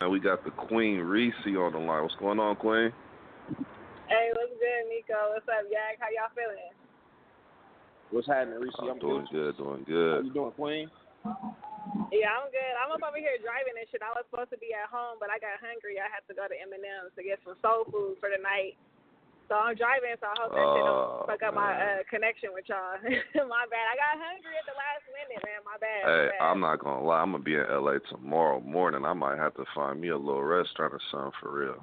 And we got the Queen Ree Cee on the line. What's going on, Queen? Hey, what's good, Nico? What's up, Yak? How y'all feeling? What's happening, Ree Cee? I'm I'm doing good. good, doing How good. you doing, Queen? Yeah, I'm good. I'm up over here driving and shit. I was supposed to be at home, but I got hungry. I had to go to M&M's to get some soul food for the night. So I'm driving, so I hope that shit don't fuck up my Man. connection with y'all. My bad. I got hungry at the last minute, man. My bad. Hey, My bad. I'm not gonna lie. I'm gonna be in LA tomorrow morning. I might have to find me a little restaurant or something for real.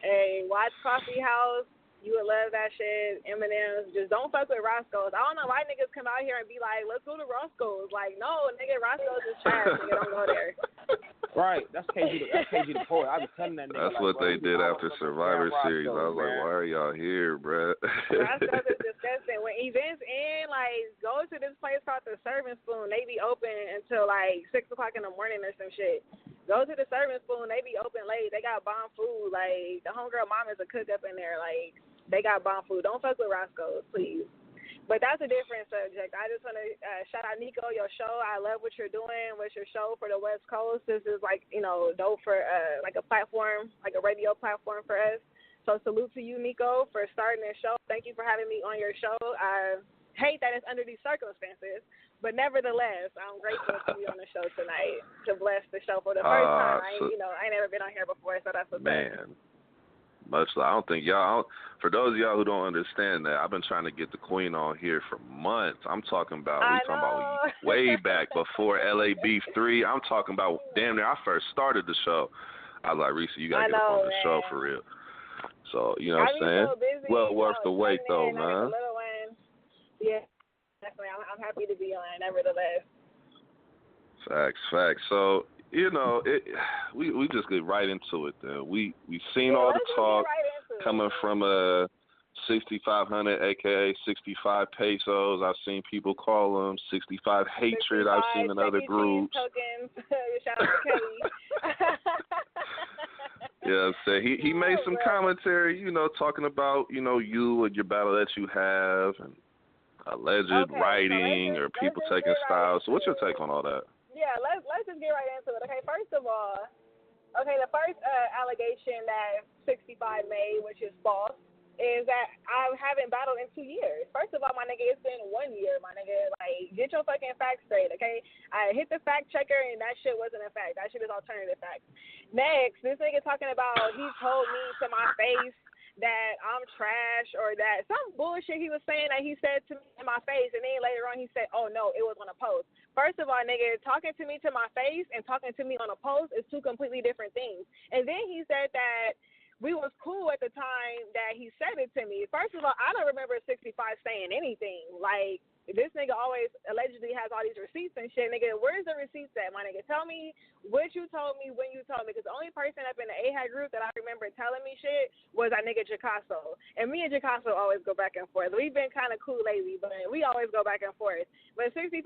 Hey, watch Coffee House. You would love that shit. M&M's. Just don't fuck with Roscoe's. I don't know why niggas come out here and be like, let's go to Roscoe's. Like, no, nigga, Roscoe's is trash. Nigga, don't go there. Right, that's KG the poet. I was telling that nigga. That's like, what they did after Survivor damn Series. I was like, man. why are y'all here, bruh? Roscoe's is disgusting. When events end, like, go to this place called the Serving Spoon. They be open until like 6 o'clock in the morning or some shit. Go to the Serving Spoon. They be open late. They got bomb food. Like, the homegirl mom is a cook up in there. Like, they got bomb food. Don't fuck with Roscoe's, please. But that's a different subject. I just want to shout out Nico, your show. I love what you're doing with your show for the West Coast. This is like, dope for like a platform, like a radio platform for us. So salute to you, Nico, for starting this show. Thank you for having me on your show. I hate that it's under these circumstances, but nevertheless, I'm grateful to be on the show tonight to bless the show for the first time. I ain't never been on here before, so that's what's Man. Much like, I don't think y'all, for those of y'all who don't understand that, I've been trying to get the Queen on here for months. I'm talking about, way back before LA Beef 3. I'm talking about damn near I first started the show. I was like, Reese, you got to get up on the show for real. So, you know what I'm saying? So busy, well worth the wait, though, man. I got the little one. Yeah, definitely. I'm happy to be on, nevertheless. Facts. So, we just get right into it. Then we seen all the talk coming from 6,500, aka 65 pesos. I've seen people call them 65 hatred. I've seen in other groups. Tokens. Shout out to Kelly. Yeah, so he made some commentary, talking about you and your battle that you have and alleged writing or people taking styles. So what's your take on all that? Yeah, let's just get right into it. Okay, first of all, the first allegation that 65 made, which is false, is that I haven't battled in 2 years. First of all, my nigga, it's been 1 year, my nigga. Like, get your fucking facts straight, okay? I hit the fact checker, and that shit wasn't a fact. That shit is alternative facts. Next, this nigga talking about he told me to my face that I'm trash or that some bullshit he was saying that he said to me in my face, and then later on he said, oh, no, it was on a post. First of all, nigga, talking to me to my face and talking to me on a post is two completely different things. And then he said that we was cool at the time that he said it to me. First of all, I don't remember 65 saying anything. Like, this nigga always allegedly has all these receipts and shit. Nigga, where's the receipts at, my nigga? Tell me what you told me when you told me. Because the only person up in the AHAD group that I remember telling me shit was that nigga Jacasso. And me and Jacasso always go back and forth. We've been kind of cool lately, but we always go back and forth. But 6,500,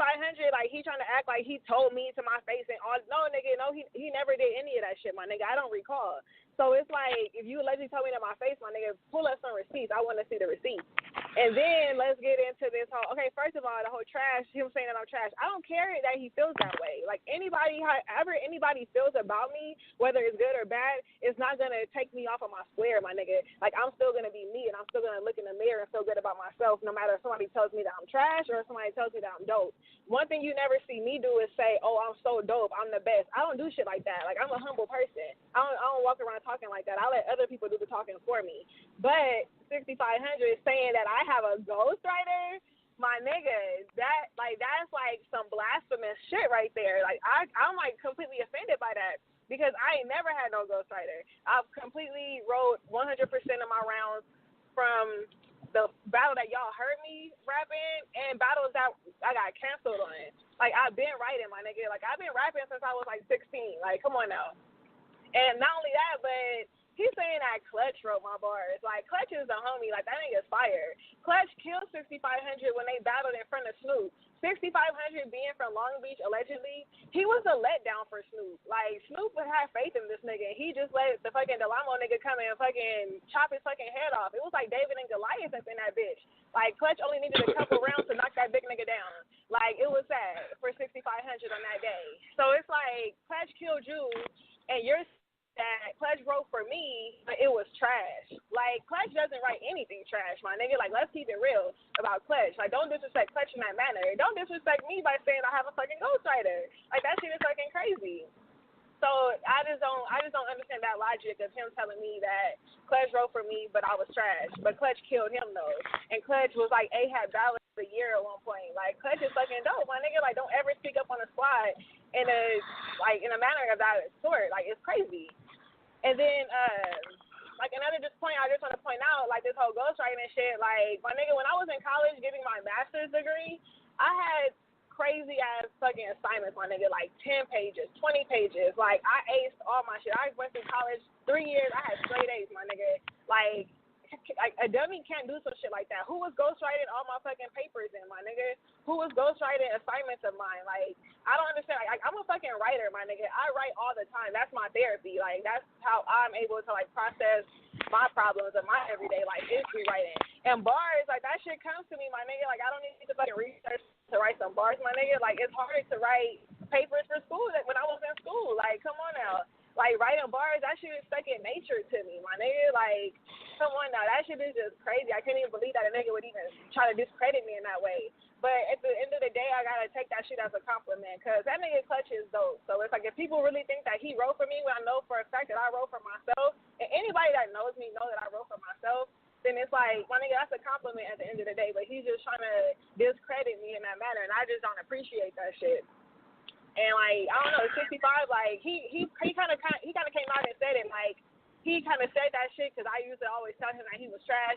like, he trying to act like he told me to my face and all. No, nigga, no, he never did any of that shit, my nigga. I don't recall. So it's like, if you allegedly told me to my face, my nigga, pull up some receipts. I want to see the receipts. And then let's get into this whole, okay, first of all, the whole trash, him saying that I'm trash. I don't care that he feels that way. Like, however anybody feels about me, whether it's good or bad, it's not going to take me off of my square, my nigga. Like, I'm still going to be me, and I'm still going to look in the mirror and feel good about myself, no matter if somebody tells me that I'm trash or if somebody tells me that I'm dope. One thing you never see me do is say, oh, I'm so dope, I'm the best. I don't do shit like that. Like, I'm a humble person. I don't walk around talking like that. I let other people do the talking for me. But 6,500 saying that I have a ghostwriter, my nigga, that's like some blasphemous shit right there. Like, I'm like completely offended by that because I ain't never had no ghostwriter. I've completely wrote 100% of my rounds from the battle that y'all heard me rapping and battles that I got canceled on. Like, I've been writing, my nigga. Like, I've been rapping since I was like 16. Like, come on now. And not only that, but he's saying that Clutch wrote my bars. Like, Clutch is the homie. Like, that nigga's fire. Clutch killed 6,500 when they battled in front of Snoop. 6,500 being from Long Beach, allegedly, he was a letdown for Snoop. Like, Snoop would have faith in this nigga. He just let the fucking Delamo nigga come in and fucking chop his fucking head off. It was like David and Goliath up in that bitch. Like, Clutch only needed a couple rounds to knock that big nigga down. Like, it was sad for 6,500 on that day. So it's like, Clutch killed you, and you're that Clutch wrote for me, but it was trash. Like, Clutch doesn't write anything trash, my nigga. Like, let's keep it real about Clutch. Like, don't disrespect Clutch in that manner. Don't disrespect me by saying I have a fucking ghostwriter. Like, that shit is fucking crazy. So I just don't understand that logic of him telling me that Clutch wrote for me, but I was trash. But Clutch killed him though, and Clutch was like A-Hat Ballad of the Year at one point. Like, Clutch is fucking dope, my nigga. Like, don't ever speak up on the squad in a manner of that sort. Like, it's crazy. And then like another point I just want to point out, like this whole ghostwriting and shit. Like, my nigga, when I was in college getting my master's degree, I had crazy ass fucking assignments, my nigga, like 10 pages, 20 pages. Like, I aced all my shit. I went through college 3 years. I had straight A's, my nigga. Like a dummy can't do some shit like that. Who was ghostwriting all my fucking papers in, my nigga? Who was ghostwriting assignments of mine? Like, I don't understand. Like, I'm a fucking writer, my nigga. I write all the time. That's my therapy. Like, that's how I'm able to, like, process my problems in my everyday life is through writing. And bars, like, that shit comes to me, my nigga. Like, I don't need to fucking research to write some bars, my nigga. Like, it's harder to write papers for school than when I was in school. Like, come on now. Like, writing bars, that shit is second nature to me, my nigga. Like, come on now. That shit is just crazy. I can't even believe that a nigga would even try to discredit me in that way. But at the end of the day, I got to take that shit as a compliment because that nigga Clutch is dope. So it's like if people really think that he wrote for me when I know for a fact that I wrote for myself, and anybody that knows me know that I wrote for myself, then it's like, my nigga, that's a compliment at the end of the day. But he's just trying to discredit me in that manner, and I just don't appreciate that shit. And, like, I don't know, 65, like, he kind of came out and said it, like, he kind of said that shit because I used to always tell him that he was trash.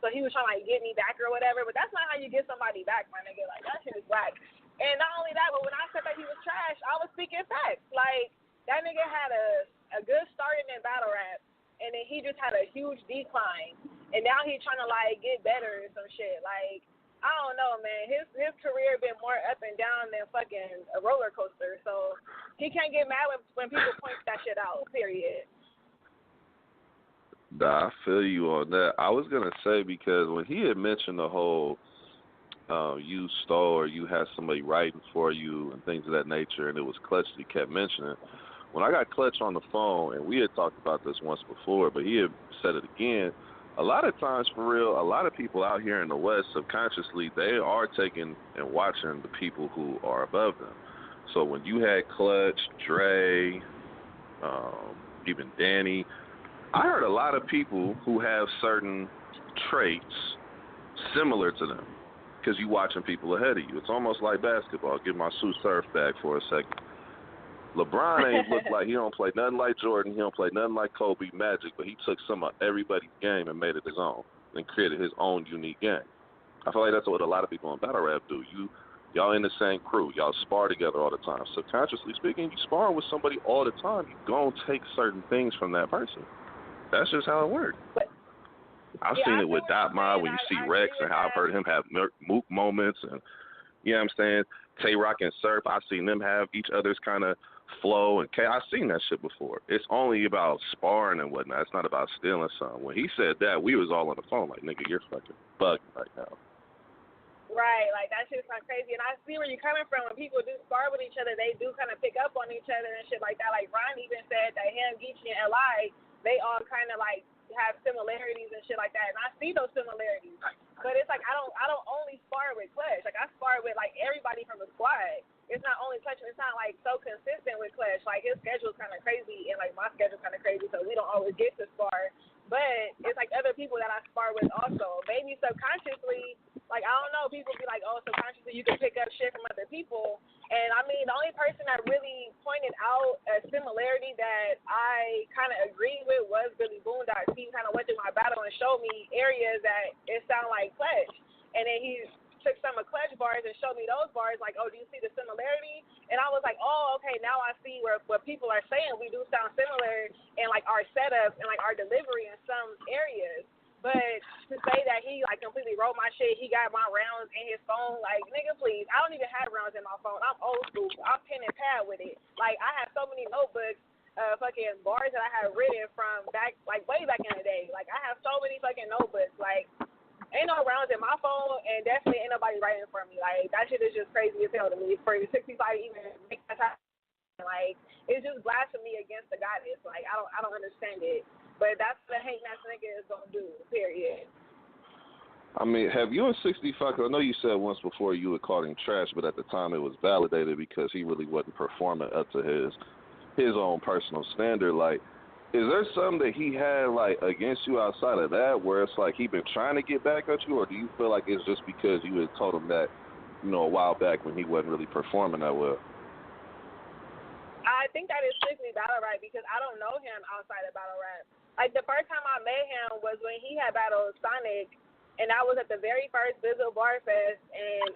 So he was trying to, like, get me back or whatever. But that's not how you get somebody back, my nigga. Like, that shit is whack. And not only that, but when I said that he was trash, I was speaking facts. Like, that nigga had a good start in battle rap, and then he just had a huge decline. And now he's trying to, like, get better or some shit. Like, I don't know, man. His career been more up and down than fucking a roller coaster. So he can't get mad when people point that shit out, period. Nah, I feel you on that. I was going to say, because when he had mentioned the whole you stole or you had somebody writing for you and things of that nature, and it was Clutch that he kept mentioning, when I got Clutch on the phone, and we had talked about this once before, but he had said it again, a lot of times, for real, a lot of people out here in the West, subconsciously, they are taking and watching the people who are above them. So when you had Clutch, Dre, even Danny, I heard a lot of people who have certain traits similar to them because you watching people ahead of you. It's almost like basketball. Get my Sue Surf back for a second. LeBron ain't look like, he don't play nothing like Jordan. He don't play nothing like Kobe, Magic, but he took some of everybody's game and made it his own and created his own unique game. I feel like that's what a lot of people in battle rap do. Y'all in the same crew. Y'all spar together all the time. Subconsciously speaking, you sparring with somebody all the time, you're going to take certain things from that person. That's just how it works. I've seen it with Dot Mob when you see Rex and how I've heard him have Mook moments and, you know what I'm saying, Tay-Rock and Surf, I've seen them have each other's kind of flow and I've seen that shit before. It's only about sparring and whatnot. It's not about stealing something. When he said that, we was all on the phone like, nigga, you're fucking bugging right now. Right, like that shit's kind of crazy. And I see where you're coming from. When people do spar with each other, they do kind of pick up on each other and shit like that. Like Ron even said that him, Geechee, and Li, they all kind of like have similarities and shit like that. And I see those similarities. But it's like I don't only spar with Clutch. Like I spar with like everybody from the squad. It's not only Clutch. It's not like so consistent with Clutch. Like his schedule's kind of crazy and like my schedule's kind of crazy, so we don't always get to spar. But it's like other people that I spar with also. Maybe subconsciously, like I don't know, people be like, oh, subconsciously you can pick up shit from other people. And I mean, the only person that really pointed out a similarity that I kind of agreed with was Billy Boondock. He kind of went through my battle and showed me areas that it sounded like Clutch. And then he took some of Clutch bars and showed me those bars, like, oh, do you see the similarity? And I was like, oh, okay, now I see what people are saying. We do sound similar in, like, our setup and, like, our delivery in some areas. But to say that he, like, completely wrote my shit, he got my rounds in his phone, like, nigga, please. I don't even have rounds in my phone. I'm old school. I'm pen and pad with it. Like, I have so many notebooks, fucking bars that I have written from back, like, way back in the day. Like, I have so many fucking notebooks. Like, ain't no rounds in my phone, and definitely ain't nobody writing for me. Like, that shit is just crazy as hell to me. For 65 even make that time, Like, it's just blasphemy against the goddess. Like, I don't understand it. But that's what a hating ass nigga is gonna do. Period. I mean, have you and 65? Cause I know you said once before you had called him trash, but at the time it was validated because he really wasn't performing up to his own personal standard. Like, is there something that he had like against you outside of that, where it's like he been trying to get back at you, or do you feel like it's just because you had told him that, you know, a while back when he wasn't really performing that well? I think that is strictly battle rap because I don't know him outside of battle rap. Like, the first time I met him was when he had battled Sonic, and I was at the very first Bizzle Bar Fest, and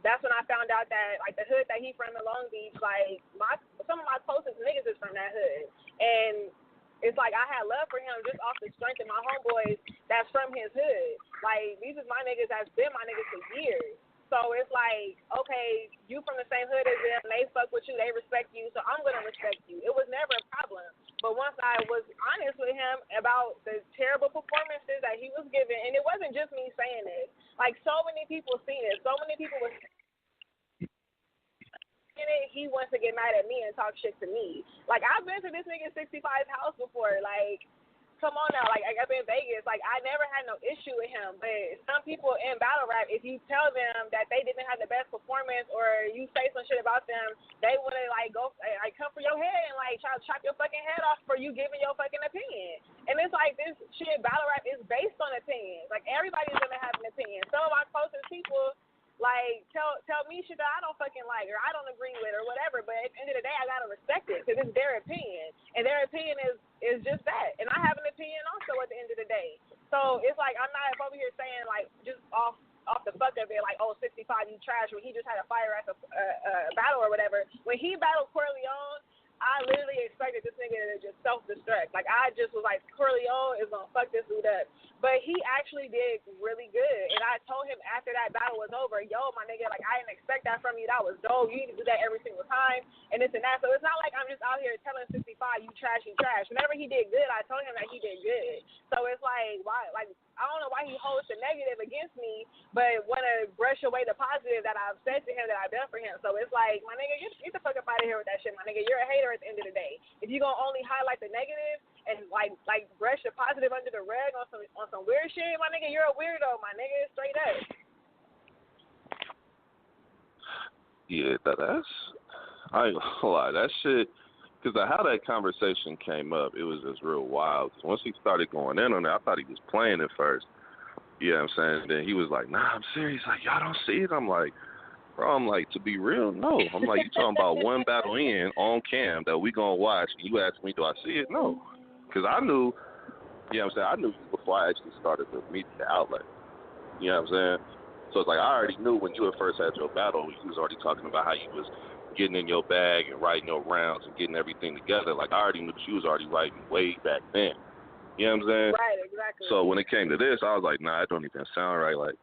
that's when I found out that, like, the hood that he from in Long Beach, like, some of my closest niggas is from that hood. And it's like I had love for him just off the strength of my homeboys that's from his hood. Like, these is my niggas that's been my niggas for years. So it's like, okay, you from the same hood as them, they fuck with you, they respect you, so I'm going to respect you. It was never a problem. But once I was honest with him about the terrible performances that he was giving, and it wasn't just me saying it, like, so many people seen it, so many people were in it, he wants to get mad at me and talk shit to me. Like, I've been to this nigga 65's house before, like, come on now, like, I've been in Vegas, like, I never had no issue with him, but some people in battle rap, if you tell them that they didn't have the best performance or you say some shit about them, they want to, like, go, like, come for your head and, like, try to chop your fucking head off for you giving your fucking opinion. And it's like, this shit, battle rap is based on opinions. Like, everybody's going to have an opinion. Some of my closest people, like, tell me shit that I don't fucking like or I don't agree with or whatever, but at the end of the day, I gotta respect it because it's their opinion, and their opinion is just that, and I have an opinion also at the end of the day. So it's like, I'm not over here saying, like, just off the fuck of it, like, oh, 65, you trash, when he just had a fire ass battle or whatever. When he battled Corleone, I literally expected this nigga to just self-destruct. Like, I just was like, Corleone is going to fuck this dude up. But he actually did really good. And I told him after that battle was over, yo, my nigga, like, I didn't expect that from you. That was dope. You need to do that every single time. And this and that. So it's not like I'm just out here telling 65, you trash, you trash. Whenever he did good, I told him that he did good. So it's like, why? Like, I don't know why he holds the negative against me, but want to brush away the positive that I've said to him, that I've done for him. So it's like, my nigga, get the fuck up out of here with that shit, my nigga. You're a hater at the end of the day. If you're going to only highlight the negative and, like brush the positive under the rug on some weird shit, my nigga, you're a weirdo, my nigga, straight up. Yeah, that's, I ain't gonna lie, that shit, because how that conversation came up, it was just real wild. Once he started going in on it, I thought he was playing at first. You know what I'm saying? Then he was like, nah, I'm serious. Like, y'all don't see it? I'm like, bro, to be real, no. I'm like, you talking about one battle in on cam that we gonna watch, and you ask me, do I see it? No. Because I knew, you know what I'm saying, I knew before I actually started the media outlet. You know what I'm saying? So it's like, I already knew when you had first had your battle, you was already talking about how you was getting in your bag and writing your rounds and getting everything together. Like, I already knew that you was already writing way back then. You know what I'm saying? Right, exactly. So when it came to this, I was like, nah, it don't even sound right. Like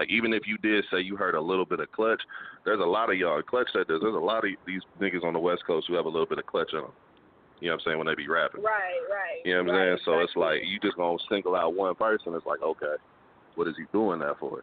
even if you did say you heard a little bit of clutch, there's a lot of y'all. Clutch said there's a lot of these niggas on the West Coast who have a little bit of clutch on them. You know what I'm saying? When they be rapping. Right. You know what I'm saying? Exactly. So it's like, you just gonna single out one person. It's like, okay, what is he doing that for?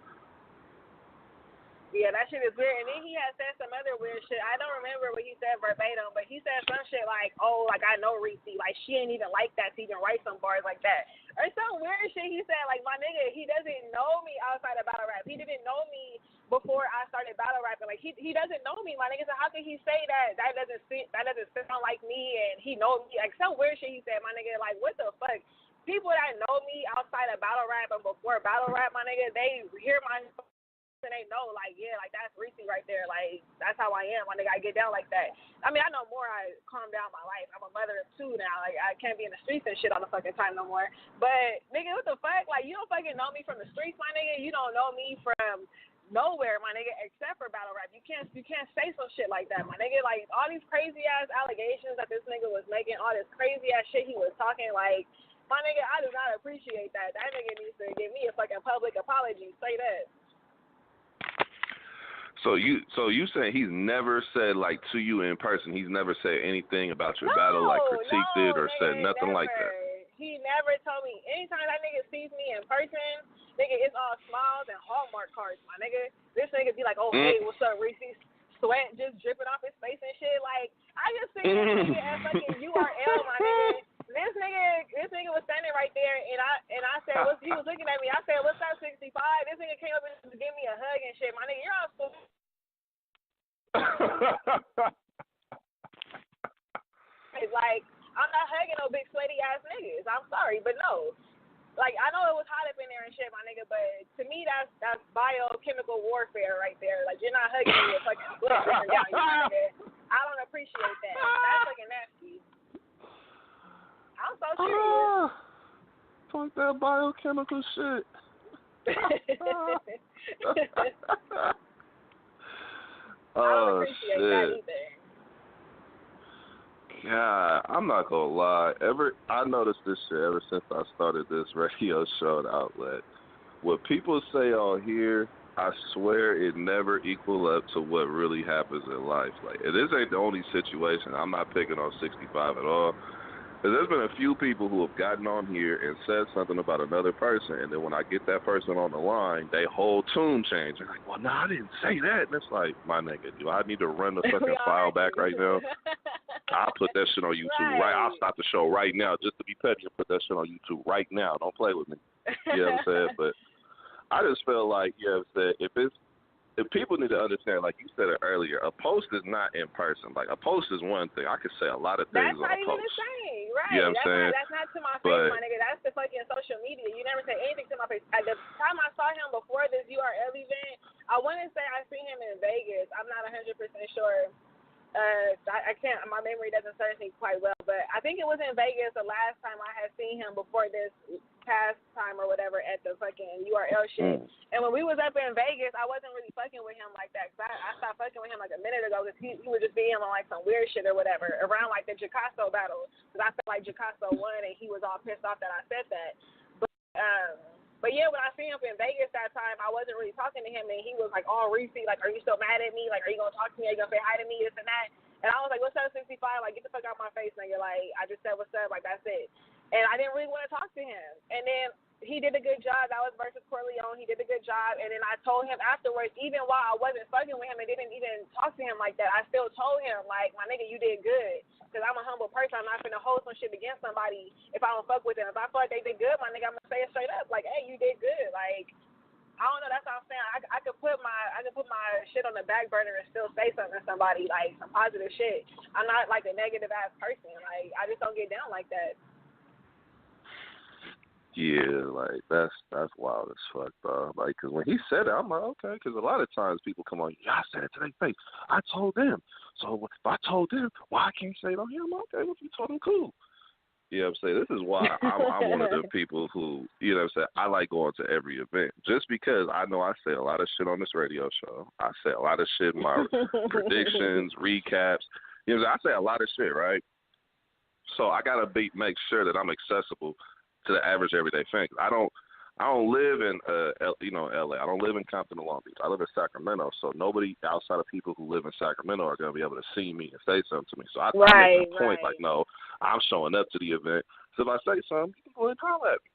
Yeah, that shit is weird. And then he had said some other weird shit. I don't remember what he said verbatim, but he said some shit like, oh, like, I know Ree Cee. Like, she ain't even like that to even write some bars like that. Or some weird shit he said, like, my nigga, he doesn't know me outside of battle rap. He didn't know me before I started battle rapping. Like, he doesn't know me, my nigga. So how can he say that? That doesn't sound like me, and he knows me. Like, some weird shit he said, my nigga. Like, what the fuck? People that know me outside of battle rap and before battle rap, my nigga, they hear my and they know, like, yeah, like, that's Ree Cee right there. Like, that's how I am. My nigga, I get down like that. I mean, I know more. I calm down my life. I'm a mother of two now. Like, I can't be in the streets and shit all the fucking time no more. But, nigga, what the fuck? Like, you don't fucking know me from the streets, my nigga. You don't know me from nowhere, my nigga, except for battle rap. You can't say some shit like that, my nigga. Like, all these crazy-ass allegations that this nigga was making, all this crazy-ass shit he was talking, like, my nigga, I do not appreciate that. That nigga needs to give me a fucking public apology. Say that. So you saying he's never said, like, to you in person, he's never said anything about your battle, like critiqued it or said nothing never. like that? He never told me. Anytime that nigga sees me in person, nigga, it's all smiles and Hallmark cards, my nigga. This nigga be like, oh, hey, what's up, Ree Cee? sweat just dripping off his face and shit. Like, I just seen this nigga at fucking URL, my nigga. This nigga was standing right there, and I said, he was looking at me. I said, "What's up, 65?" This nigga came up and just gave me a hug and shit. My nigga, you're on school. Like, I'm not hugging no big sweaty ass niggas. I'm sorry, but no. Like, I know it was hot up in there and shit, my nigga, but to me, that's biochemical warfare right there. Like, you're not hugging me with fucking sweat dripping down you, my nigga. I don't appreciate that. That's fucking nasty. I'm so serious. Fuck that biochemical shit. I don't appreciate that either. God, I'm not gonna lie. I noticed this shit ever since I started this radio show at Outlet. What people say on here, I swear it never equal up to what really happens in life. Like, this ain't the only situation. I'm not picking on 65 at all. Because there's been a few people who have gotten on here and said something about another person, and then when I get that person on the line, they whole tune change. They're like, well, no, I didn't say that. And it's like, my nigga, do I need to run the fucking file back right now? I'll put that shit on YouTube right. I'll stop the show right now just to be petty and put that shit on YouTube right now. Don't play with me. You know what I'm saying? But I just feel like, you know what I'm saying, if people need to understand, like you said it earlier, a post is not in person. Like, a post is one thing. I could say a lot of things on a post. That's not even the same, right? You know what I'm saying? That's not to my face, my nigga. That's the fucking social media. You never say anything to my face. At the time I saw him before this URL event, I want to say I seen him in Vegas. I'm not 100% sure. I can't, my memory doesn't serve me quite well, but I think it was in Vegas the last time I had seen him before this past time or whatever at the fucking URL shit. And when we was up in Vegas, I wasn't really fucking with him like that, because I stopped fucking with him like a minute ago, because he was just being on like some weird shit or whatever around like the Jacasso battle, because I felt like Jacasso won and he was all pissed off that I said that. But yeah, when I seen him in Vegas that time, I wasn't really talking to him, and he was like, "Oh, Ree Cee, like, are you still mad at me? Like, are you gonna talk to me? Are you gonna say hi to me? This and that." And I was like, "What's up, 65? Like, get the fuck out my face, nigga. Like, I just said what's up. Like, that's it." And I didn't really want to talk to him. And then he did a good job. That was versus Corleone. He did a good job. And then I told him afterwards, even while I wasn't fucking with him and didn't even talk to him like that, I still told him, like, my nigga, you did good. Because I'm a humble person. I'm not finna hold some shit against somebody if I don't fuck with them. If I feel like they did good, my nigga, I'm gonna say it straight up. Like, hey, you did good. Like, I don't know. That's what I'm saying. I could put my shit on the back burner and still say something to somebody, like some positive shit. I'm not like a negative ass person. Like, I just don't get down like that. Yeah, like, that's wild as fuck, bro. Like, because when he said it, I'm like, okay, because a lot of times people come on, yeah, I said it to their face. I told them. So if I told them, why I can't say it on here? I'm okay, well, if you told them, cool. You know what I'm saying? This is why I'm one of the people who, you know what I'm saying, I like going to every event. Just because I know I say a lot of shit on this radio show. I say a lot of shit in my predictions, recaps. You know what I'm saying? I say a lot of shit, right? So I got to make sure that I'm accessible to the average everyday fan. I don't live in LA. I don't live in Compton or Long Beach. I live in Sacramento. So nobody outside of people who live in Sacramento are going to be able to see me and say something to me. So I make a point like, no, I'm showing up to the event. So if I say something, you can go ahead and holler at me.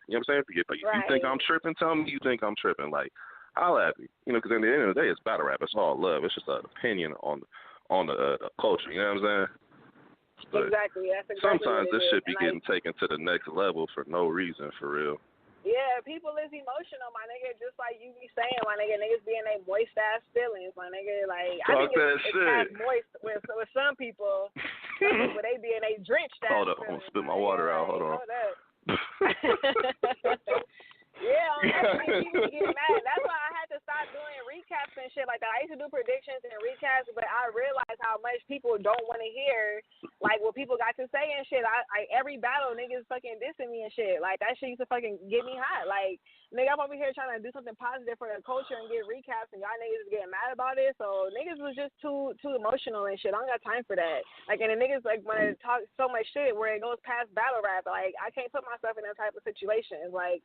You know what I'm saying? If you think I'm tripping, tell me you think I'm tripping. Like, holler at me. You know, because at the end of the day, it's battle rap. It's all love. It's just an opinion on the culture. You know what I'm saying? But exactly. That's exactly sometimes what this is. should be getting taken to the next level for no reason, for real. Yeah, people is emotional, my nigga. Just like you be saying, my nigga, niggas be in their moist ass feelings, my nigga. Like, I think it's past moist with some people. But they be in a drenched ass. Hold up, I'm gonna spit my water out. Hold on. Yeah, people get mad. That's why I had to stop doing recaps and shit like that. I used to do predictions and recaps, but I realized how much people don't want to hear, like, what people got to say and shit. I every battle, niggas fucking dissing me and shit. Like, that shit used to fucking get me hot. Like, nigga, I'm over here trying to do something positive for the culture and get recaps, and y'all niggas is getting mad about it. So niggas was just too emotional and shit. I don't got time for that. Like, and the niggas, like, want to talk so much shit where it goes past battle rap. Like, I can't put myself in that type of situation. Like,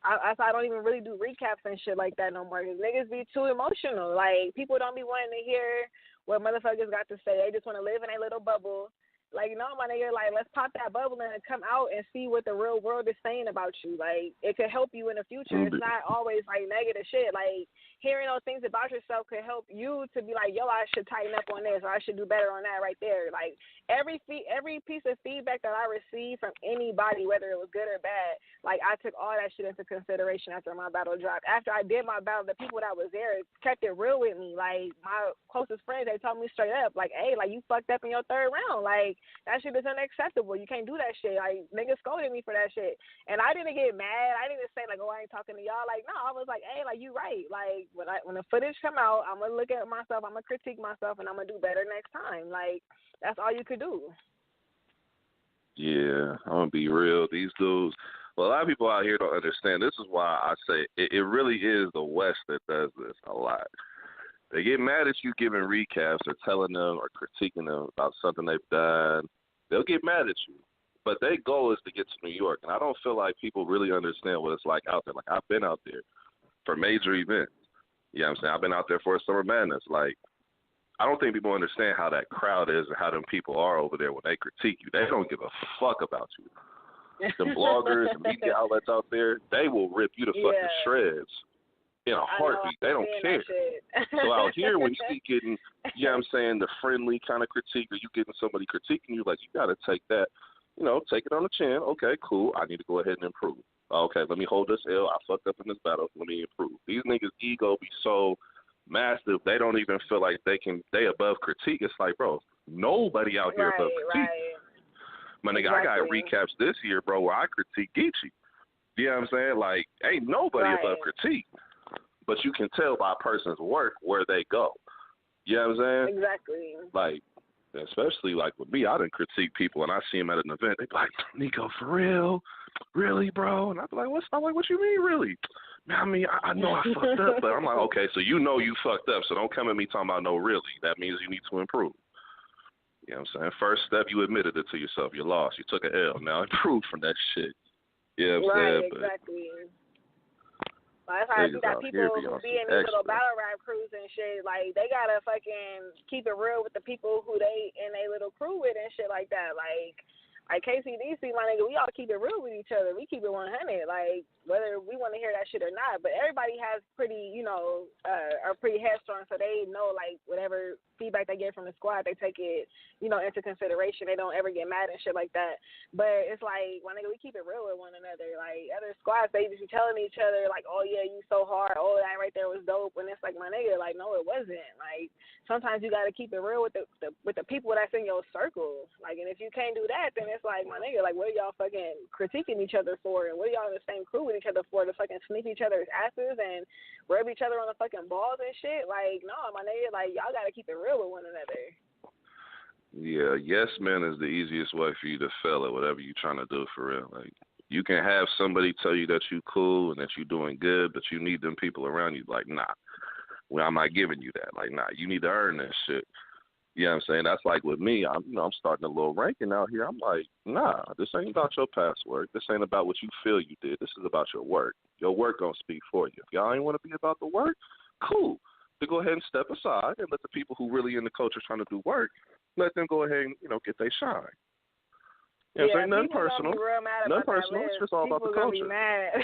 I don't even really do recaps and shit like that no more, because niggas be too emotional. Like, people don't be wanting to hear what motherfuckers got to say. They just want to live in a little bubble. Like, no, my nigga, like, let's pop that bubble and come out and see what the real world is saying about you. Like, it could help you in the future. It's not always, like, negative shit. Like, hearing those things about yourself could help you to be like, yo, I should tighten up on this, or I should do better on that right there. Like, every piece of feedback that I received from anybody, whether it was good or bad, like, I took all that shit into consideration after my battle dropped. After I did my battle, the people that was there kept it real with me. Like, my closest friends, they told me straight up, like, hey, like, you fucked up in your third round. Like, that shit is unacceptable. You can't do that shit. Like, niggas scolded me for that shit. And I didn't get mad. I didn't say, like, oh, I ain't talking to y'all. Like, no, I was like, hey, like, you right. Like, when the footage come out, I'm going to look at myself, I'm going to critique myself, and I'm going to do better next time. Like, that's all you could do. Yeah, I'm going to be real. These dudes, well, a lot of people out here don't understand. This is why I say it really is the West that does this a lot. They get mad at you giving recaps or telling them or critiquing them about something they've done. They'll get mad at you. But their goal is to get to New York. And I don't feel like people really understand what it's like out there. Like, I've been out there for major events. You know what I'm saying? I've been out there for a Summer Madness. Like, I don't think people understand how that crowd is and how them people are over there when they critique you. They don't give a fuck about you. Them bloggers and media outlets out there, they will rip you to fucking shreds. In a heartbeat. They don't care. So out here, when you be getting, you know what I'm saying, the friendly kind of critique, or you getting somebody critiquing you, like, you got to take that, you know, take it on the chin. Okay, cool. I need to go ahead and improve. Okay, let me hold this L. I fucked up in this battle. Let me improve. These niggas' ego be so massive, they don't even feel like they above critique. It's like, bro, nobody out here above critique. My nigga, I got recaps this year, bro, where I critique Geechee. You know what I'm saying? Like, ain't nobody above critique. But you can tell by a person's work where they go. You know what I'm saying? Exactly. Like, especially like with me, I done critique people and I see them at an event. They be like, Nico, for real? Really, bro? And I be like, what you mean, really? Man, I mean, I know I fucked up, but I'm like, okay, so you know you fucked up, so don't come at me talking about no really. That means you need to improve. You know what I'm saying? First step, you admitted it to yourself. You lost. You took an L. Now improve from that shit. You know what I'm saying? Exactly. That's how I see that people who be in these little battle rap crews and shit, like, they gotta fucking keep it real with the people who they in a little crew with and shit like that. Like KCDC, my nigga, we all keep it real with each other. We keep it 100, like, whether we want to hear that shit or not. But everybody has pretty, you know, are pretty headstrong, so they know, like, whatever feedback they get from the squad, they take it, you know, into consideration. They don't ever get mad and shit like that. But it's like, my nigga, we keep it real with one another. Like, other squads, they just be telling each other, like, oh, yeah, you so hard. Oh, that right there was dope. And it's like, my nigga, like, no, it wasn't. Like, sometimes you got to keep it real with the people that's in your circle. Like, and if you can't do that, then it's like, my nigga, like, what are y'all fucking critiquing each other for? And what are y'all in the same crew with each other for, to fucking sneak each other's asses and rub each other on the fucking balls and shit? Like, no, my nigga, like, y'all got to keep it real with one another. Yeah, yes, man is the easiest way for you to fail at whatever you're trying to do, for real. Like, you can have somebody tell you that you cool and that you're doing good, but you need them people around you. Like, nah, well, I'm not giving you that. Like, nah, you need to earn this shit. You know what I'm saying? That's like with me. I'm starting a little ranking out here. I'm like, nah, this ain't about your past work. This ain't about what you feel you did. This is about your work. Your work gonna speak for you. If y'all ain't want to be about the work, cool. To go ahead and step aside and let the people who really in the culture trying to do work, let them go ahead and, you know, get their shine. You know what I'm saying? Nothing personal. Nothing personal. It's just all about the culture. Mad.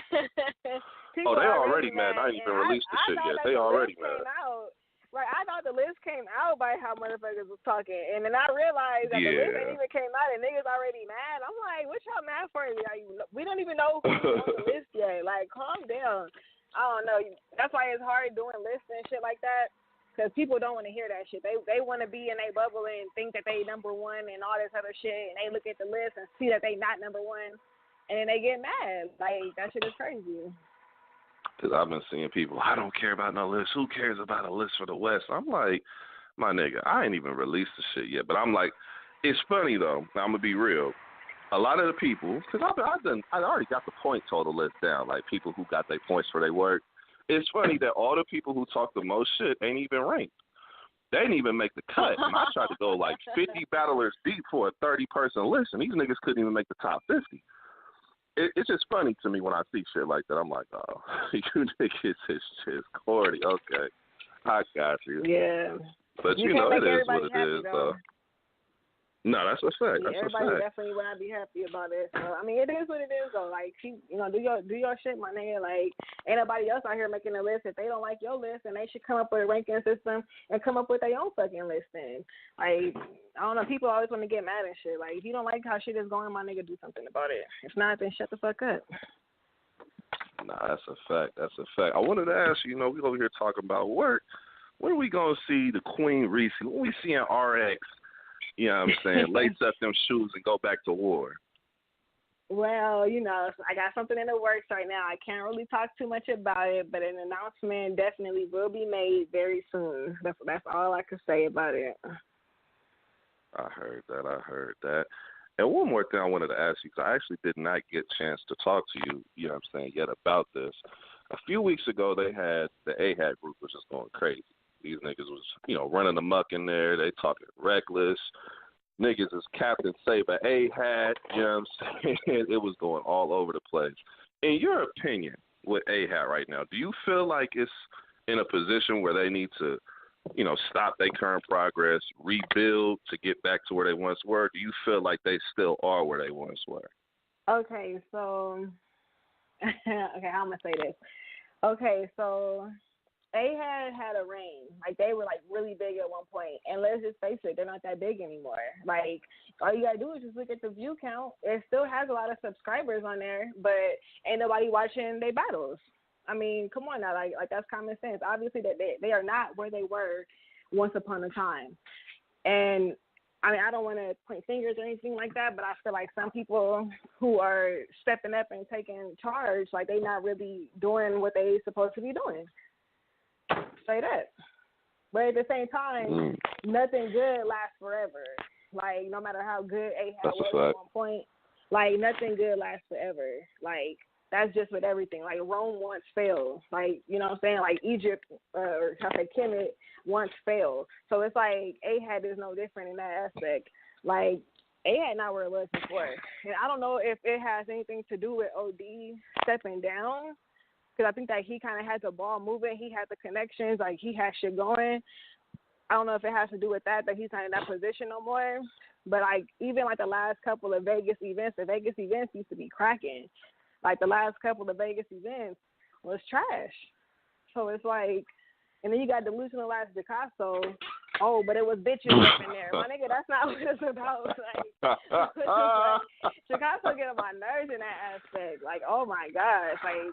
They already mad. I ain't even released the shit yet. They already mad. Right, I thought the list came out by how motherfuckers was talking, and then I realized that the list ain't even came out, and niggas already mad. I'm like, what y'all mad for? We don't even know who's on the list yet. Like, calm down. I don't know. That's why it's hard doing lists and shit like that, because people don't want to hear that shit. They want to be in a bubble and think that they number one and all this other shit, and they look at the list and see that they not number one, and then they get mad. Like, that shit is crazy. Because I've been seeing people, I don't care about no list. Who cares about a list for the West? I'm like, my nigga, I ain't even released the shit yet. But I'm like, it's funny, though. I'm going to be real. A lot of the people, because I already got the point total list down, like people who got their points for their work. It's funny that all the people who talk the most shit ain't even ranked. They didn't even make the cut. And I tried to go like 50 battlers deep for a 30-person list, and these niggas couldn't even make the top 50. It's just funny to me when I see shit like that. I'm like, oh, you niggas is just corny. Okay, I got you. Yeah. But, you know, it is what it is, though. No, that's a fact. Yeah, That's a everybody fact. definitely would not be happy about it. So I mean, it is what it is though. Like, do your shit, my nigga. Like, ain't nobody else out here making a list. If they don't like your list, then they should come up with a ranking system and come up with their own fucking list. Then, like, I don't know. People always want to get mad and shit. Like, if you don't like how shit is going, my nigga, do something about it. If not, then shut the fuck up. Nah, that's a fact. That's a fact. I wanted to ask you, we over here talking about work. When are we going to see the Queen Ree Cee? When we seeing RX, you know what I'm saying, lace up them shoes and go back to war? Well, I got something in the works right now. I can't really talk too much about it, but an announcement definitely will be made very soon. That's all I can say about it. I heard that. And one more thing I wanted to ask you, because I actually did not get a chance to talk to you, you know what I'm saying, yet about this. A few weeks ago, they had the AHAT group was just going crazy. These niggas was, running amok in there. They talking reckless. Niggas is Captain Saber AHAT, you know what I'm saying? It was going all over the place. In your opinion, with AHAT right now, do you feel like it's in a position where they need to, stop their current progress, rebuild to get back to where they once were? Do you feel like they still are where they once were? Okay, so, how am I going to say this? Okay, so they had a reign. Like, they were, really big at one point. And let's just face it, they're not that big anymore. Like, all you got to do is just look at the view count. It still has a lot of subscribers on there, but ain't nobody watching their battles. I mean, come on now. Like that's common sense. Obviously, that they are not where they were once upon a time. And, I mean, I don't want to point fingers or anything like that, but I feel like some people who are stepping up and taking charge, like, they not really doing what they supposed to be doing. Straight up. But at the same time, nothing good lasts forever. Like, no matter how good AHAT was at one point, like, nothing good lasts forever. Like, that's just with everything. Like, Rome once failed. Like, you know what I'm saying? Like, Egypt, or I say Kemet, once failed. So it's like AHAT is no different in that aspect. Like, AHAT not where it was before. And I don't know if it has anything to do with OD stepping down, because I think that he kind of had the ball moving. He had the connections. Like, he had shit going. I don't know if it has to do with that he's not in that position no more. But, like, even, like, the last couple of Vegas events, the Vegas events used to be cracking. Like, the last couple of Vegas events was trash. So it's like, and then you got delusionalized Picasso. Oh, but it was bitches up in there. My nigga, that's not what it's about. Like, Picasso get on my nerves in that aspect. Like, oh, my gosh. Like,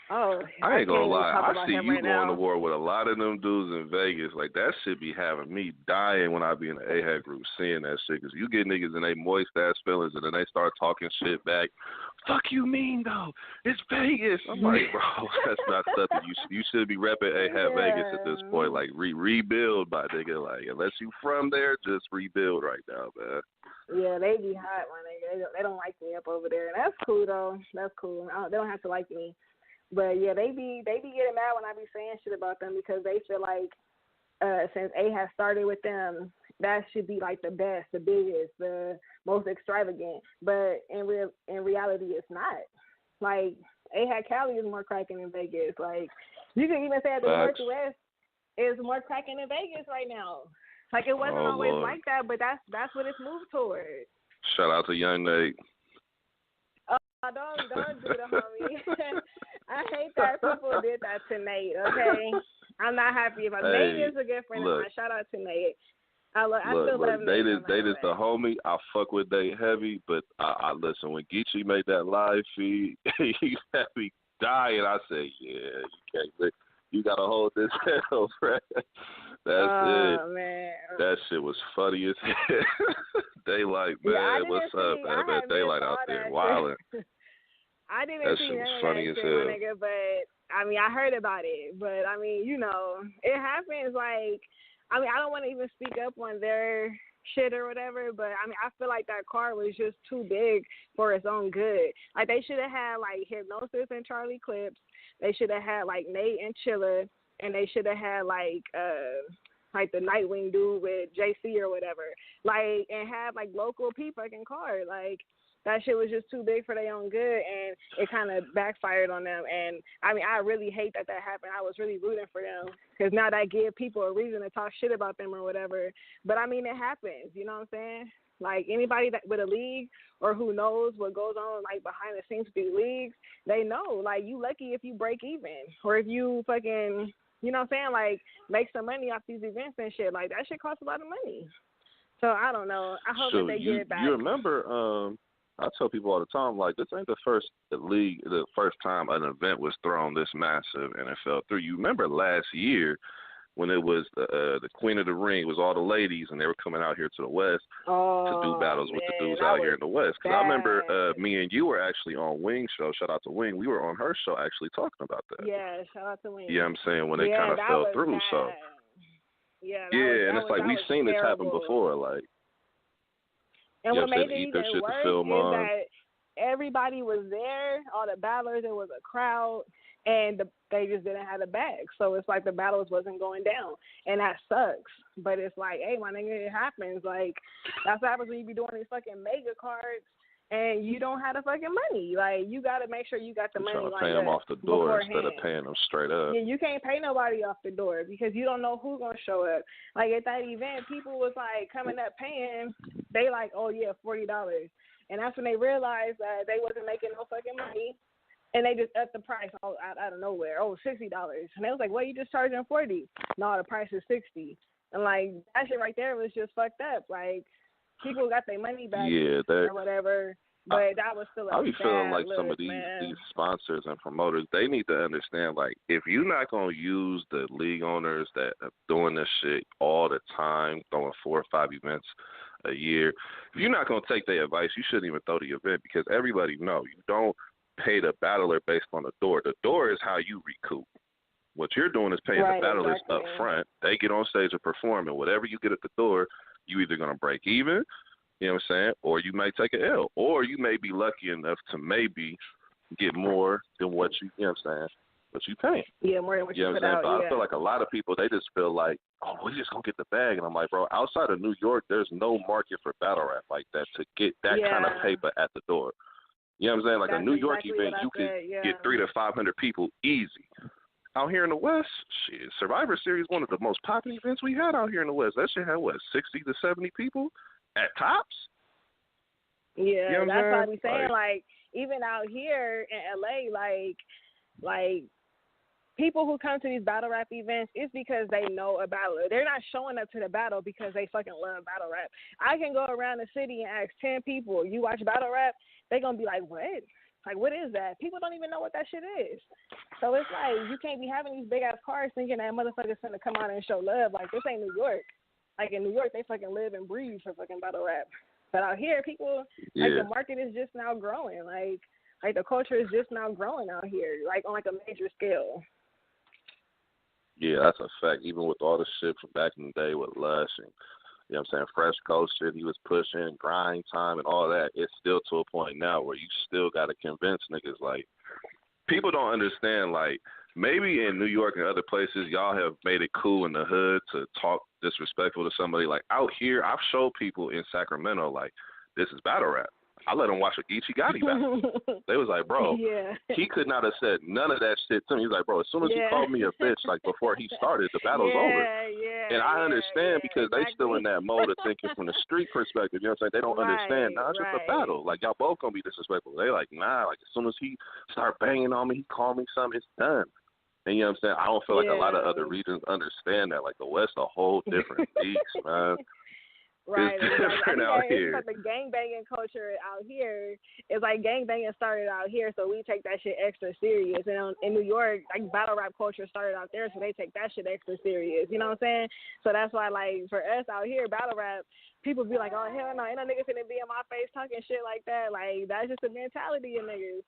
oh, I ain't gonna lie. I see you right going now. to war with a lot of them dudes in Vegas. Like, that shit be having me dying when I be in the AHAT group seeing that shit. Because you get niggas in they moist-ass feelings, and then they start talking shit back. Fuck you mean, though? It's Vegas. I'm like, bro, that's not something you should be repping AHAT Vegas at this point. Like, rebuild, my nigga. Like, unless you from there, just rebuild right now, man. Yeah, they be hot, my nigga. They don't like me up over there. And that's cool, though. That's cool. They don't have to like me. But, yeah, they be getting mad when I be saying shit about them because they feel like since AHAT started with them, that should be, like, the best, the biggest, the most extravagant. But in reality, it's not. Like, AHAT Cali is more cracking than Vegas. Like, you can even say that the Northwest is more cracking than Vegas right now. Like, it wasn't always Lord. like that, but that's what it's moved towards. Shout out to Young Nate. Don't do the homie. I hate that people did that to Nate, okay? I'm not happy about it. Nate is a good friend of mine. Shout out to Nate. I still love Nate. Nate is the homie. I fuck with Nate heavy, but I listen, when Geechee made that live feed, he had me dying. I said, yeah, you got to hold this hell, bro. That's it. Man. That shit was funny as hell. Daylight, man, what's up, man? Daylight out there wilding. I didn't that see shit none was of funny that as shit, hell. my nigga, but, I mean, I heard about it. But, I mean, it happens, like, I mean, I don't want to even speak up on their shit or whatever, but, I mean, I feel like that car was just too big for its own good. Like, they should have had, like, Hypnosis and Charlie Clips. They should have had, like, Nate and Chilla, and they should have had, like the Nightwing dude with JC or whatever. Like, and have, like, local fucking cars. Like, that shit was just too big for their own good, and it kind of backfired on them. And, I mean, I really hate that happened. I was really rooting for them because now that give people a reason to talk shit about them or whatever. But, I mean, it happens. You know what I'm saying? Like anybody that with a league or who knows what goes on like behind the scenes with these leagues, they know like you lucky if you break even or if you fucking, you know what I'm saying, like make some money off these events and shit. Like that shit costs a lot of money. So I don't know. I hope that they get it back. You remember? I tell people all the time, like this ain't the first time an event was thrown this massive and it fell through. You remember last year when it was the Queen of the Ring, was all the ladies, and they were coming out here to the West to do battles with the dudes out here in the West. Because I remember me and you were actually on Wing's show. Shout out to Wing. We were on her show actually talking about that. Yeah, shout out to Wing. You know what I'm saying? When they kind of fell through. Bad. So and it's like we've seen this happen before. Like, and what made it even shit worse to film is on. that everybody was there, all the battlers, there was a crowd, and they just didn't have the bag. So it's like the battles wasn't going down, and that sucks. But it's like, hey, my nigga, it happens. Like, that's what happens when you be doing these fucking mega cards, and you don't have the fucking money. Like, you got to make sure you got the money. Trying to pay them off the door instead of paying them straight up. Yeah, you can't pay nobody off the door because you don't know who's going to show up. Like, at that event, people was, like, coming up paying. They like, oh, yeah, $40. And that's when they realized that they wasn't making no fucking money. And they just upped the price out of nowhere. Oh, $60. And they was like, well, you just charging $40. No, the price is $60. And, like, that shit right there was just fucked up. Like, people got their money back or whatever. But that was still I be feeling like look, some of these sponsors and promoters, they need to understand, like, if you're not going to use the league owners that are doing this shit all the time, throwing 4 or 5 events a year, if you're not going to take their advice, you shouldn't even throw the event because everybody know you don't pay the battler based on the door. The door is how you recoup. What you're doing is paying the battlers up front. They get on stage and perform, and whatever you get at the door, you either going to break even, you know what I'm saying, or you may take an L, or you may be lucky enough to maybe get more than what you know what I'm saying, what you paying. Yeah, more than what you put out. But I feel like a lot of people, they just feel like, oh, we're just going to get the bag. And I'm like, bro, outside of New York, there's no market for battle rap like that to get that kind of paper at the door. You know what I'm saying? Like a New York event, you could get 300 to 500 people easy. Out here in the West, shit, Survivor Series, one of the most popular events we had out here in the West. That shit had, 60 to 70 people at tops? Yeah, you know that's why we saying, like, even out here in L.A., like people who come to these battle rap events, it's because they know a battler. They're not showing up to the battle because they fucking love battle rap. I can go around the city and ask 10 people, you watch battle rap? They're going to be like, what? Like, what is that? People don't even know what that shit is. So it's like, you can't be having these big-ass cars thinking that motherfucker's going to come out and show love. Like, this ain't New York. Like, in New York, they fucking live and breathe for fucking battle rap. But out here, people, like, the market is just now growing. Like, the culture is just now growing out here, like, on, like, a major scale. Yeah, that's a fact. Even with all the shit from back in the day with Lush and, you know what I'm saying, Fresh Coast shit he was pushing, grind time and all that, it's still to a point now where you still got to convince niggas, like, people don't understand, like, maybe in New York and other places, y'all have made it cool in the hood to talk disrespectful to somebody. Like, out here, I've showed people in Sacramento, like, this is battle rap. I let them watch a Geechee Gotti battle. They was like, bro, he could not have said none of that shit to me. He's like, bro, as soon as he called me a bitch, like, before he started, the battle's over. And I understand because they still in that mode of thinking from the street perspective. You know what I'm saying? They don't understand. Nah, it's just a battle. Like, y'all both going to be disrespectful. They like, nah, like, as soon as he start banging on me, he called me something, it's done. And you know what I'm saying? I don't feel like a lot of other regions understand that. Like, the West, a whole different beast, man. Right. It's different out here. It's like the gangbanging culture out here. It's like gangbanging started out here, so we take that shit extra serious. And in New York, like, battle rap culture started out there, so they take that shit extra serious. You know what I'm saying? So that's why, like, for us out here, battle rap, people be like, oh, hell no, ain't no niggas finna be in my face talking shit like that. Like, that's just the mentality of niggas.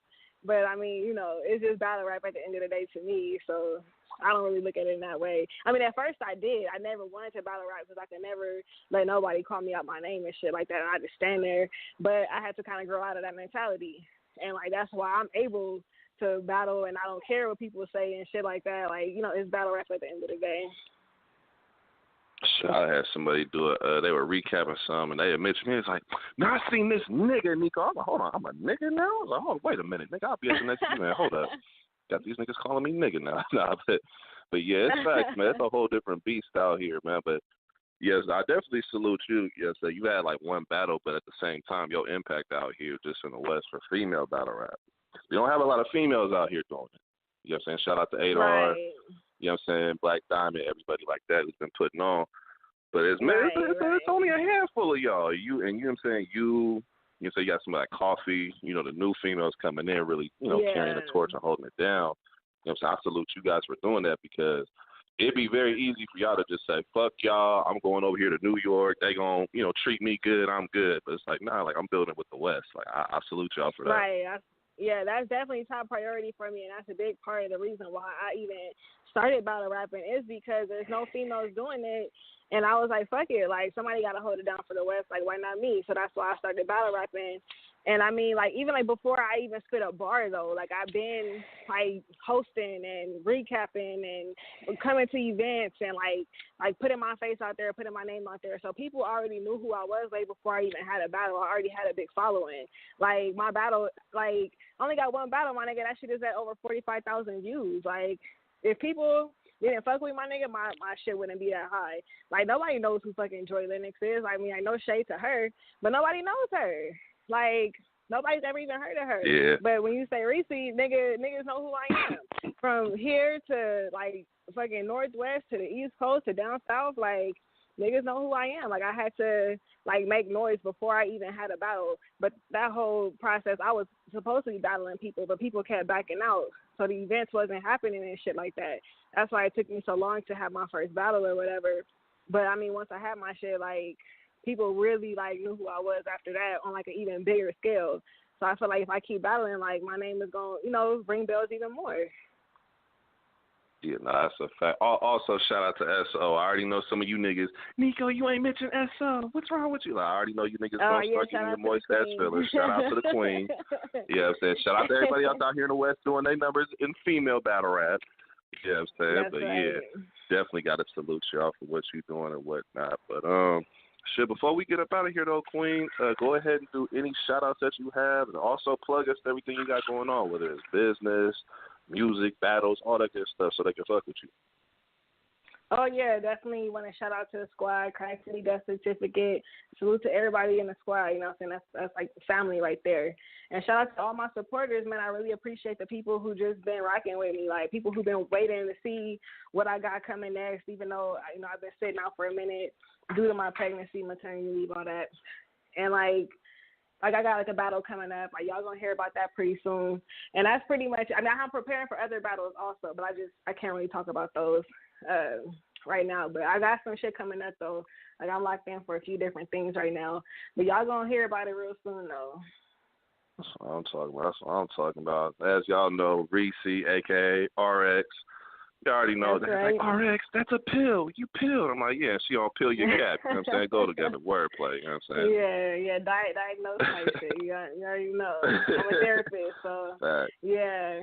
But, I mean, you know, it's just battle rap at the end of the day to me, so I don't really look at it in that way. I mean, at first I did. I never wanted to battle rap because I could never let nobody call me out my name and shit like that, and I just stand there. But I had to kind of grow out of that mentality, and, like, that's why I'm able to battle, and I don't care what people say and shit like that. Like, you know, it's battle rap at the end of the day. I had somebody do it. They were recapping some, and they admit to me, it's like, now I seen this nigga, Nico. I'm like, hold on, I'm a nigga now? I was like, hold on, wait a minute, nigga. I'll be at the next event. Hold up. Got these niggas calling me nigga now. Nah, but yeah, it's facts, man. It's a whole different beast out here, man. But Yes, I definitely salute you. Yes, you had like one battle, but at the same time, your impact out here just in the West for female battle rap. We don't have a lot of females out here doing it. You know what I'm saying? Shout out to Adar. Right. You know what I'm saying? Black Diamond, everybody like that who's been putting on. But it's only a handful of y'all. You know what I'm saying? You say you got some like Coffee, the new females coming in really, carrying the torch and holding it down. You know what I'm saying? I salute you guys for doing that because it'd be very easy for y'all to just say, fuck y'all, I'm going over here to New York. They gonna, treat me good, I'm good. But it's like, nah, like I'm building with the West. Like I salute y'all for that. Right. Yeah, that's definitely top priority for me, and that's a big part of the reason why I even started battle rapping is because there's no females doing it, and I was like, fuck it, like somebody got to hold it down for the West, like why not me? So that's why I started battle rapping. And I mean, like even like before I even spit a bar though, like I've been like hosting and recapping and coming to events and like putting my face out there, putting my name out there. So people already knew who I was like before I even had a battle. I already had a big following. Like my battle, like I only got one battle, my nigga. That shit is at over 45,000 views. Like if people didn't fuck with my nigga, my shit wouldn't be that high. Like nobody knows who fucking Joy Lennox is. I mean, I know shade to her, but nobody knows her. Like, nobody's ever even heard of her. Yeah. But when you say Ree Cee, niggas know who I am. From here to, like, fucking Northwest to the East Coast to down South, like, niggas know who I am. Like, I had to, like, make noise before I even had a battle. But that whole process, I was supposed to be battling people, but people kept backing out. So the events wasn't happening and shit like that. That's why it took me so long to have my first battle or whatever. But, I mean, once I had my shit, like, people really, like, knew who I was after that on, like, an even bigger scale. So I feel like if I keep battling, like, my name is going to, ring bells even more. Yeah, no, that's a fact. Also, shout out to S.O. I already know some of you niggas. Nico, you ain't mentioned S.O. What's wrong with you? Like, I already know you niggas don't start getting your moist ass fillers. Shout out to the queen. Yeah, I'm saying shout out to everybody else out here in the West doing their numbers in female battle rap. Yeah, I'm saying, That's but right. yeah, definitely got to salute y'all for what you doing and whatnot. But shit, before we get up out of here though, Queen, go ahead and do any shout outs that you have, and also plug us to everything you got going on, whether it's business, music, battles, all that good stuff, so they can fuck with you. Oh, yeah, definitely want to shout out to the squad, Crack City Death Certificate. Salute to everybody in the squad, you know what I'm saying? That's like family right there. And shout out to all my supporters, man. I really appreciate the people who just been rocking with me, like people who've been waiting to see what I got coming next, even though, I've been sitting out for a minute due to my pregnancy, maternity leave, all that. And, like I got, like, a battle coming up. Like, y'all going to hear about that pretty soon. And that's pretty much – I'm preparing for other battles also, but I can't really talk about those right now. But I got some shit coming up, though. Like, I'm locked in for a few different things right now. But y'all going to hear about it real soon, though. That's what I'm talking about. As y'all know, Ree Cee, a.k.a. RX. You already know that. Right. Like, RX, that's a pill. You pill. I'm like, yeah, she on pill your cap. You know what I'm saying? Go together. Wordplay. You know what I'm saying? Yeah. Diagnose my shit. You already know. I'm a therapist, so. Facts. Yeah.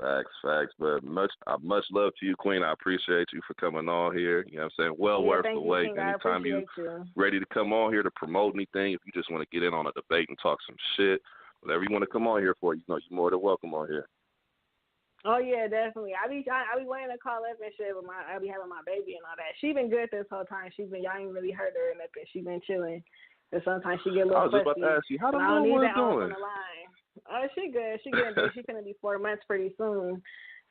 Facts. But much love to you, Queen. I appreciate you for coming on here. You know what I'm saying? Well worth the wait. Anytime you ready to come on here to promote anything, if you just want to get in on a debate and talk some shit, whatever you want to come on here for, you're more than welcome on here. Oh yeah, definitely. I be wanting to call up and shit, but I be having my baby and all that. She been good this whole time. Y'all ain't really heard her or nothing. She been chilling. But sometimes she get a little fussy. I was just about to ask you, how the little one doing? On the line. Oh, she good. She getting big. She's gonna be 4 months pretty soon.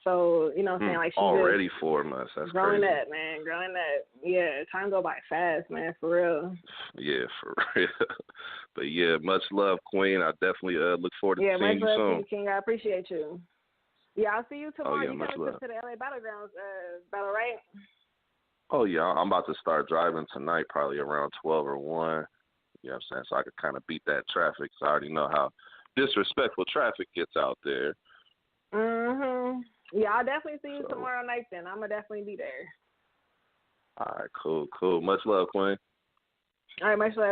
So, you know what I'm saying? Like she's already 4 months. That's growing crazy. Up, man. Growing up. Yeah, time go by fast, man, for real. Yeah, for real. But yeah, much love, Queen. I definitely look forward to seeing you soon. Yeah, much love to you, King. I appreciate you. Yeah, I'll see you tomorrow. You coming to the LA Battlegrounds battle, right? Oh, yeah. I'm about to start driving tonight, probably around 12 or 1. You know what I'm saying? So I could kind of beat that traffic, because I already know how disrespectful traffic gets out there. Mm-hmm. Yeah, I'll definitely see you tomorrow night then. I'm going to definitely be there. All right, cool. Much love, Queen. All right, much love.